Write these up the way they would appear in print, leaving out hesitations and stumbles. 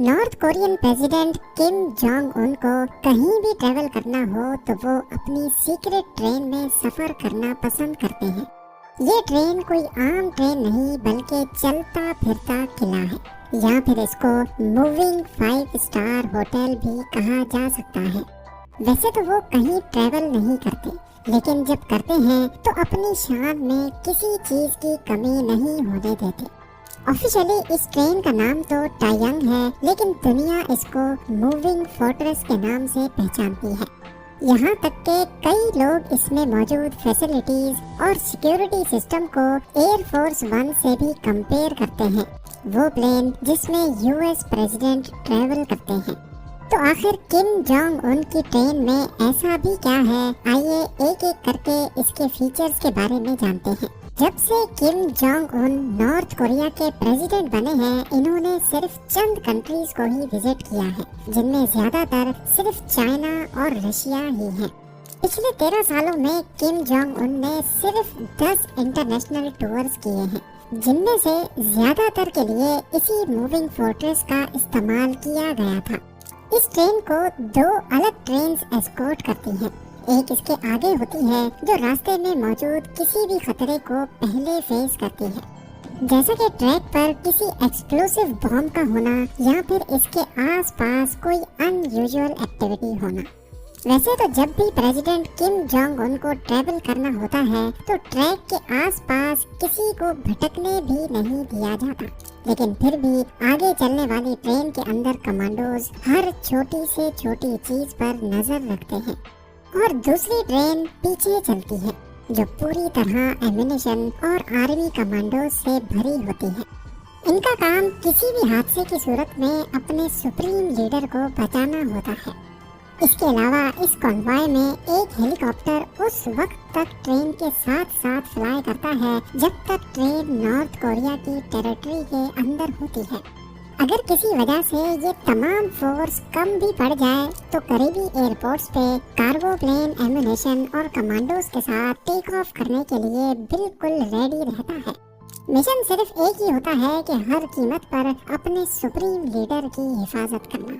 North Korean president Kim Jong Un को कहीं भी ट्रैवल करना हो तो वो अपनी सीक्रेट ट्रेन में सफर करना पसंद करते हैं। ये ट्रेन कोई आम ट्रेन नहीं बल्कि चलता फिरता किला है, या फिर इसको मूविंग 5 स्टार होटल भी कहा जा सकता है। वैसे तो वो कहीं ट्रैवल नहीं करते, लेकिन जब करते हैं तो अपनी शान में किसी चीज की कमी नहीं होने देते। ऑफिशियली इस ट्रेन का नाम तो टायांग है, लेकिन दुनिया इसको मूविंग फोर्ट्रेस के नाम से पहचानती है। यहाँ तक के कई लोग इसमें मौजूद फैसिलिटीज और सिक्योरिटी सिस्टम को एयरफोर्स 1 से भी कंपेयर करते हैं, वो प्लेन जिसमें यूएस प्रेसिडेंट ट्रैवल करते हैं। तो आखिर किम जोंग उन की ट्रेन में ऐसा भी क्या है, आइए एक एक करके इसके फीचर्स के बारे में जानते हैं। जब से Kim Jong Un north Korea के प्रेसिडेंट बने हैं, इन्होंने सिर्फ चंद कंट्रीज को ही विजिट किया है, जिनमें ज्यादातर सिर्फ चाइना और रशिया ही हैं। पिछले 13 सालों में किम जोंग उन ने सिर्फ 10 इंटरनेशनल टूर्स किए हैं, जिनमें से ज्यादातर के लिए इसी मूविंग फोर्ट्रेस का इस्तेमाल किया गया था। इस ट्रेन को 2 अलग ट्रेन एस्कॉर्ट करती हैं। एक इसके आगे होती है जो रास्ते में मौजूद किसी भी खतरे को पहले फेस करती है, जैसे कि ट्रैक पर किसी एक्सप्लोसिव बॉम्ब का होना या फिर इसके आसपास कोई अनयूजुअल एक्टिविटी होना। वैसे तो जब भी प्रेसिडेंट किम जोंग उन को ट्रैवल करना होता है तो ट्रैक के आसपास किसी को भटकने भी नहीं दिया जाता, लेकिन फिर भी आगे चलने वाली ट्रेन के अंदर कमांडोज हर छोटी से छोटी चीज पर नजर रखते हैं और दूसरी ट्रेन पीछे चलती है, जो पूरी तरह एमिनेशन और आर्मी कमांडो से भरी होती है। इनका काम किसी भी हादसे की सूरत में अपने सुप्रीम लीडर को बचाना होता है। इसके अलावा इस कॉन्वॉय में एक हेलीकॉप्टर उस वक्त तक ट्रेन के साथ साथ फ्लाई करता है जब तक ट्रेन नॉर्थ कोरिया की टेरिटरी के अंदर होती है। अगर किसी वजह से ये तमाम फोर्स कम भी पड़ जाए तो करीबी एयरपोर्ट्स पे कार्गो प्लेन एम्यूनेशन और कमांडोज के साथ टेक ऑफ करने के लिए बिल्कुल रेडी रहता है। मिशन सिर्फ एक ही होता है कि हर कीमत पर अपने सुप्रीम लीडर की हिफाजत करना।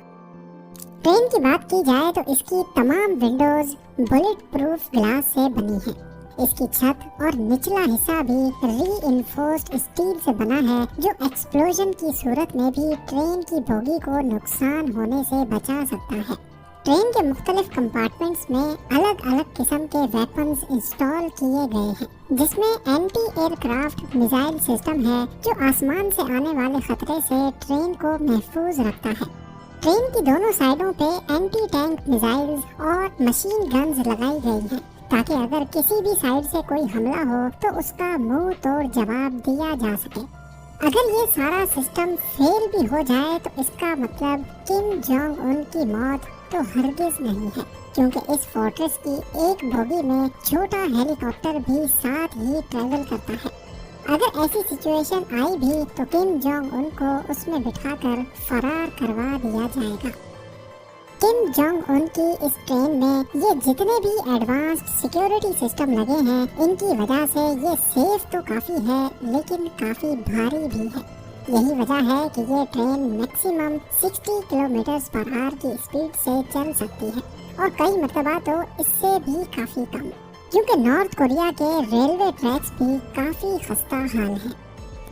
ट्रेन की बात की जाए तो इसकी तमाम विंडोज बुलेट प्रूफ ग्लास से बनी है। इसकी छत और निचला हिस्सा भी रीइंफोर्स्ड स्टील से बना है, जो एक्सप्लोजन की सूरत में भी ट्रेन की बोगी को नुकसान होने से बचा सकता है। ट्रेन के मुख्तलिफ कंपार्टमेंट्स में अलग अलग किस्म के वेपन्स इंस्टॉल किए गए हैं, जिसमें एंटी एयरक्राफ्ट मिसाइल सिस्टम है जो आसमान से आने वाले खतरे से ट्रेन को महफूज रखता है। ट्रेन की दोनों साइडों पे एंटी टैंक मिसाइल्स और मशीन गन्स लगाई गई हैं, ताकि अगर किसी भी साइड से कोई हमला हो तो उसका मुंह तोड़ जवाब दिया जा सके। अगर ये सारा सिस्टम फेल भी हो जाए तो इसका मतलब किम जोंग उन की मौत तो हरगिज नहीं है, क्योंकि इस फोर्ट्रेस की एक बोगी में छोटा हेलीकॉप्टर भी साथ ही ट्रैवल करता है। अगर ऐसी सिचुएशन आई भी तो किम जोंग उन को उसमें बिठाकर फरार करवा दिया जाएगा। किम जोंग उन की इस ट्रेन में ये जितने भी एडवांस्ड सिक्योरिटी सिस्टम लगे हैं, इनकी वजह से ये सेफ तो काफी है, लेकिन काफी भारी भी है। यही वजह है कि ये ट्रेन मैक्सिमम 60 किलोमीटर/आवर की स्पीड से चल सकती है, और कई मरतबा तो इससे भी काफी कम, क्योंकि नॉर्थ कोरिया के रेलवे ट्रैक्स भी काफी खस्ता हाल है।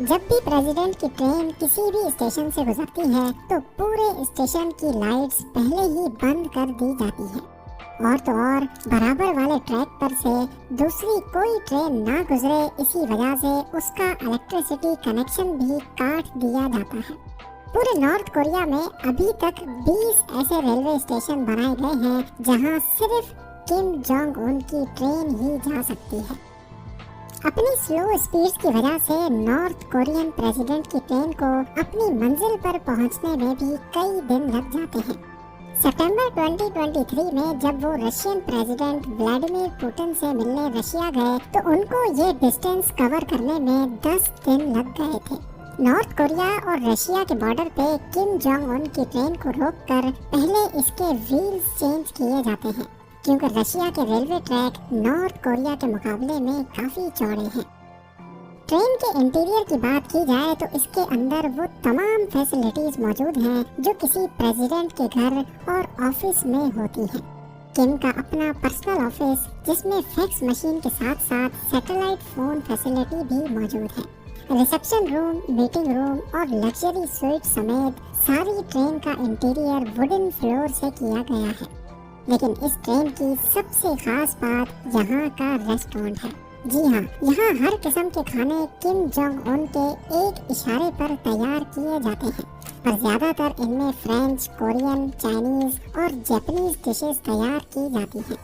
जब भी प्रेसिडेंट की ट्रेन किसी भी स्टेशन से गुजरती है तो पूरे स्टेशन की लाइट्स पहले ही बंद कर दी जाती है, और तो और बराबर वाले ट्रैक पर से दूसरी कोई ट्रेन ना गुजरे, इसी वजह से उसका इलेक्ट्रिसिटी कनेक्शन भी काट दिया जाता है। पूरे नॉर्थ कोरिया में अभी तक 20 ऐसे रेलवे स्टेशन बनाए गए हैं जहां सिर्फ किम जोंग उन की ट्रेन ही जा सकती है। अपनी स्लो स्पीड की वजह से नॉर्थ कोरियन प्रेसिडेंट की ट्रेन को अपनी मंजिल पर पहुंचने में भी कई दिन लग जाते हैं। सितंबर 2023 में जब वो रशियन प्रेसिडेंट व्लादिमीर पुतिन से मिलने रशिया गए तो उनको ये डिस्टेंस कवर करने में 10 दिन लग गए थे। नॉर्थ कोरिया और रशिया के बॉर्डर पे किम जोंग उन की ट्रेन को रोककर पहले इसके व्हील्स चेंज किए जाते हैं, क्योंकि रशिया के रेलवे ट्रैक नॉर्थ कोरिया के मुकाबले में काफी चौड़े हैं। ट्रेन के इंटीरियर की बात की जाए तो इसके अंदर वो तमाम फैसिलिटीज मौजूद हैं जो किसी प्रेसिडेंट के घर और ऑफिस में होती हैं। किम का अपना पर्सनल ऑफिस जिसमें फैक्स मशीन के साथ साथ सैटेलाइट फोन फैसिलिटी भी मौजूद है। रिसेप्शन रूम, मीटिंग रूम और लग्जरी स्वीट समेत सारी ट्रेन का इंटीरियर वुडन फ्लोर से किया गया है। लेकिन इस ट्रेन की सबसे खास बात यहाँ का रेस्टोरेंट है। जी हाँ, यहाँ हर किस्म के खाने किम जोंग उन के एक इशारे पर तैयार किए जाते हैं और ज्यादातर इनमें फ्रेंच, कोरियन, चाइनीज और जापानीज डिशेस तैयार की जाती हैं।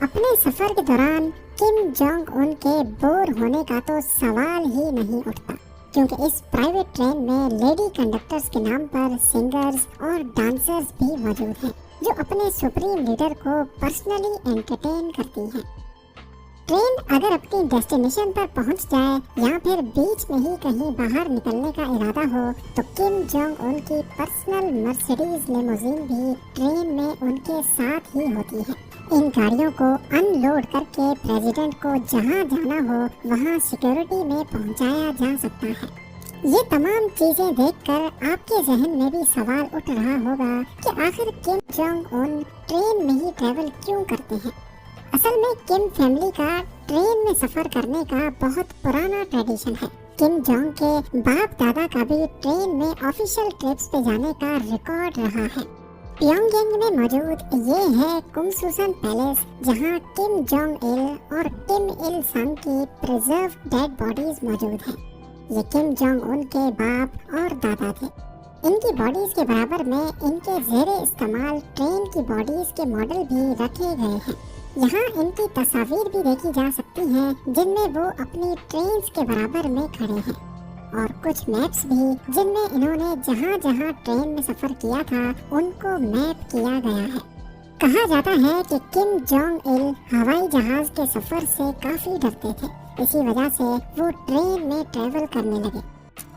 अपने सफर के दौरान किम जोंग उन के बोर होने का तो सवाल ही नहीं उठता, क्योंकि इस प्राइवेट ट्रेन में लेडी कंडक्टर्स के नाम पर सिंगर्स और डांसर्स भी मौजूद हैं जो अपने सुप्रीम लीडर को पर्सनली एंटरटेन करती हैं। ट्रेन अगर अपनी डेस्टिनेशन पर पहुंच जाए या फिर बीच में ही कहीं बाहर निकलने का इरादा हो तो किम जोंग उन की पर्सनल मर्सिडीज लिमोजिन भी ट्रेन में उनके साथ ही होती है। इन गाड़ियों को अनलोड करके प्रेसिडेंट को जहां जाना हो वहां सिक्योरिटी में पहुंचाया जा सकता है। ये तमाम चीजें देखकर आपके जहन में भी सवाल उठ रहा होगा कि आखिर किम जोंग उन ट्रेन में ही ट्रैवल क्यों करते हैं। असल में किम फैमिली का ट्रेन में सफर करने का बहुत पुराना ट्रेडिशन है। किम जोंग के बाप दादा का भी ट्रेन में ऑफिशियल ट्रिप्स पे जाने का रिकॉर्ड रहा है। प्योंगयांग में मौजूद ये है कुमसुसन पैलेस, जहाँ किम जोंग इल और किम इल संग की प्रिजर्व डेड बॉडीज मौजूद हैं। ये किम जोंग उन के बाप और दादा थे। इनकी बॉडीज के बराबर में इनके जेरे इस्तेमाल ट्रेन की बॉडीज के मॉडल भी रखे गए हैं। यहाँ इनकी तस्वीर भी देखी जा सकती हैं जिनमें वो अपनी ट्रेन के बराबर में खड़े हैं, और कुछ मैप्स भी जिनमें इन्होंने जहाँ जहाँ ट्रेन में सफर किया था उनको मैप किया गया है। कहा जाता है कि किम जोंग इल हवाई जहाज के सफर से काफी डरते थे, इसी वजह से वो ट्रेन में ट्रेवल करने लगे।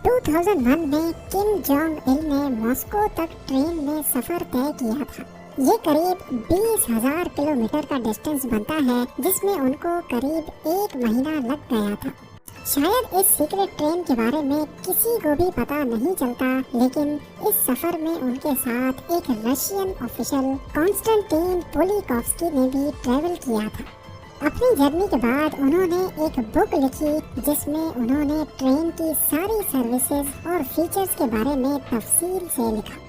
2001 में किम जोंग इल ने मॉस्को तक ट्रेन में सफर तय किया था। ये करीब 20,000 किलोमीटर का डिस्टेंस बनता है, जिसमें उनको करीब 1 महीना लग गया था। शायद इस सीक्रेट ट्रेन के बारे में किसी को भी पता नहीं चलता, लेकिन इस सफर में उनके साथ एक रशियन ऑफिशियल कॉन्स्टेंटिन पोलिकोव्स्की ने भी ट्रेवल किया था। अपनी जर्नी के बाद उन्होंने एक बुक लिखी जिसमें उन्होंने ट्रेन की सारी सर्विसेज और फीचर्स के बारे में तफसील से लिखा।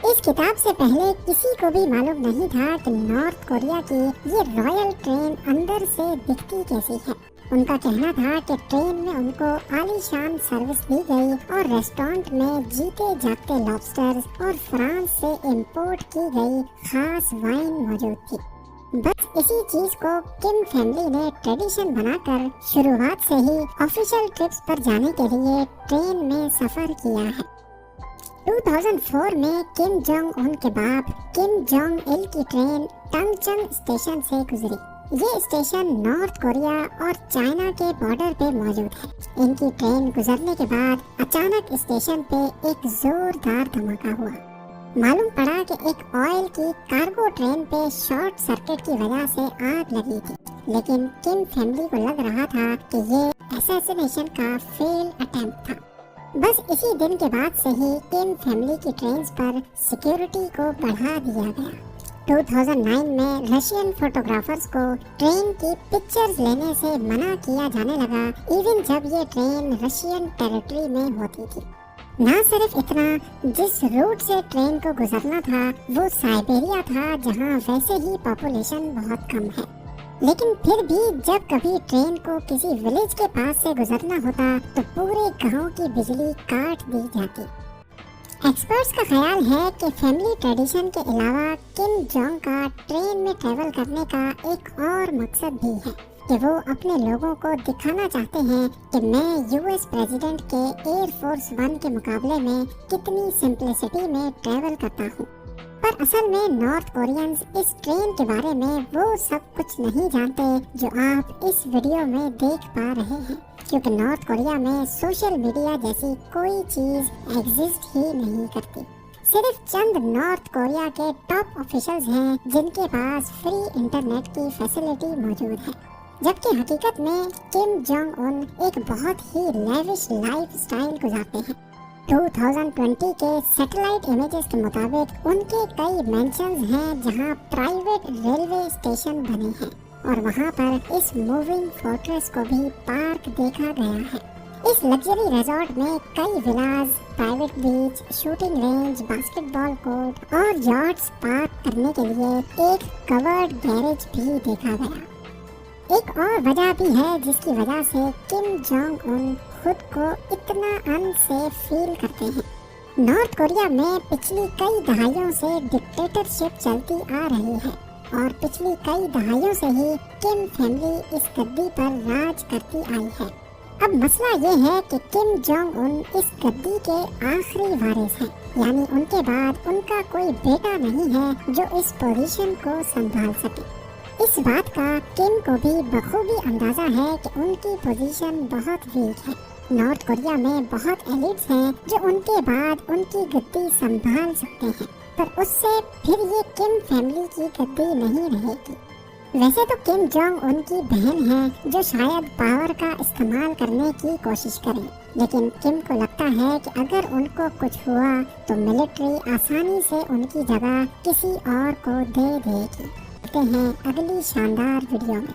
इस किताब से पहले किसी को भी मालूम नहीं था कि नॉर्थ कोरिया की ये रॉयल ट्रेन अंदर से दिखती कैसी है। उनका कहना था कि ट्रेन में उनको आलीशान सर्विस दी गई और रेस्टोरेंट में जीते जागते लॉबस्टर्स और फ्रांस से इंपोर्ट की गई खास वाइन मौजूद थी। बस इसी चीज को किम फैमिली ने ट्रेडिशन बनाकर शुरुआत से ही ऑफिशियल ट्रिप्स पर जाने के लिए ट्रेन में सफर किया है। 2004 में किम जोंग उन के बाप किम जोंग इल की ट्रेन टंगचंग स्टेशन से गुजरी। ये स्टेशन नॉर्थ कोरिया और चाइना के बॉर्डर पे मौजूद है। इनकी ट्रेन गुजरने के बाद अचानक स्टेशन पे एक जोरदार धमाका हुआ। मालूम पड़ा कि एक ऑयल की कार्गो ट्रेन पे शॉर्ट सर्किट की वजह से आग लगी थी, लेकिन किम फैमिली को लग रहा था कि ये असैसिनेशन का फेल अटेम्प्ट था। बस इसी दिन के बाद से ही किम फैमिली की ट्रेन्स पर सिक्योरिटी को बढ़ा दिया गया। 2009 में रशियन फोटोग्राफर्स को ट्रेन की पिक्चर्स लेने से मना किया जाने लगा, इवन जब ये ट्रेन रशियन टेरिटरी में होती थी। ना सिर्फ इतना, जिस रूट से ट्रेन को गुजरना था वो साइबेरिया था, जहाँ वैसे ही पॉपुलेशन बहुत कम है। लेकिन फिर भी जब कभी ट्रेन को किसी विलेज के पास से गुजरना होता तो पूरे गांव की बिजली काट दी जाती। एक्सपर्ट्स का ख्याल है कि फैमिली ट्रेडिशन के अलावा किम जोंग का ट्रेन में ट्रेवल करने का एक और मकसद भी है कि वो अपने लोगों को दिखाना चाहते हैं कि मैं यूएस प्रेसिडेंट के एयर फोर्स 1 के मुकाबले में कितनी सिंप्लिसिटी में ट्रेवल करता हूँ। पर असल में नॉर्थ कोरियंस इस ट्रेन के बारे में वो सब कुछ नहीं जानते जो आप इस वीडियो में देख पा रहे हैं, क्योंकि नॉर्थ कोरिया में सोशल मीडिया जैसी कोई चीज एग्जिस्ट ही नहीं करती। सिर्फ चंद नॉर्थ कोरिया के टॉप ऑफिशियल्स हैं जिनके पास फ्री इंटरनेट की फैसिलिटी मौजूद है। जबकि हकीकत में किम जोंग उन एक बहुत ही लेविश लाइफस्टाइल गुजारते हैं। 2020 के सैटेलाइट इमेजेस के मुताबिक उनके कई मेंशंस हैं जहां प्राइवेट रेलवे स्टेशन बने हैं और वहां पर इस मूविंग फोर्ट्रेस को भी पार्क देखा गया है। इस लग्जरी रिजॉर्ट में कई villas, private beach, shooting range, basketball court और यॉट्स पार्क करने के लिए एक कवर्ड गैरेज भी देखा गया। एक और वजह भी है जिसकी वजह से किम जोंग उन खुद को इतना अनसेफ फील करते हैं। नॉर्थ कोरिया में पिछली कई दहाइयों से डिक्टेटरशिप चलती आ रही है और पिछली कई दहाइयों से ही किम फैमिली इस गद्दी पर राज करती आई है। अब मसला ये है कि किम जोंग उन इस गद्दी के आखिरी वारिस हैं, यानी उनके बाद उनका कोई बेटा नहीं है जो इस पोजीशन को संभाल सके। इस बात का किम को भी बखूबी अंदाजा है कि उनकी पोजीशन बहुत वीक है। नॉर्थ कोरिया में बहुत एलिट्स हैं जो उनके बाद उनकी गद्दी संभाल सकते हैं, पर उससे फिर ये किम फैमिली की गद्दी नहीं रहेगी। वैसे तो किम जोंग उनकी बहन है जो शायद पावर का इस्तेमाल करने की कोशिश करें, लेकिन किम को लगता है कि अगर उनको कुछ हुआ तो मिलिट्री आसानी से उनकी जगह किसी और को दे देगी। मिलते हैं अगली शानदार वीडियो में।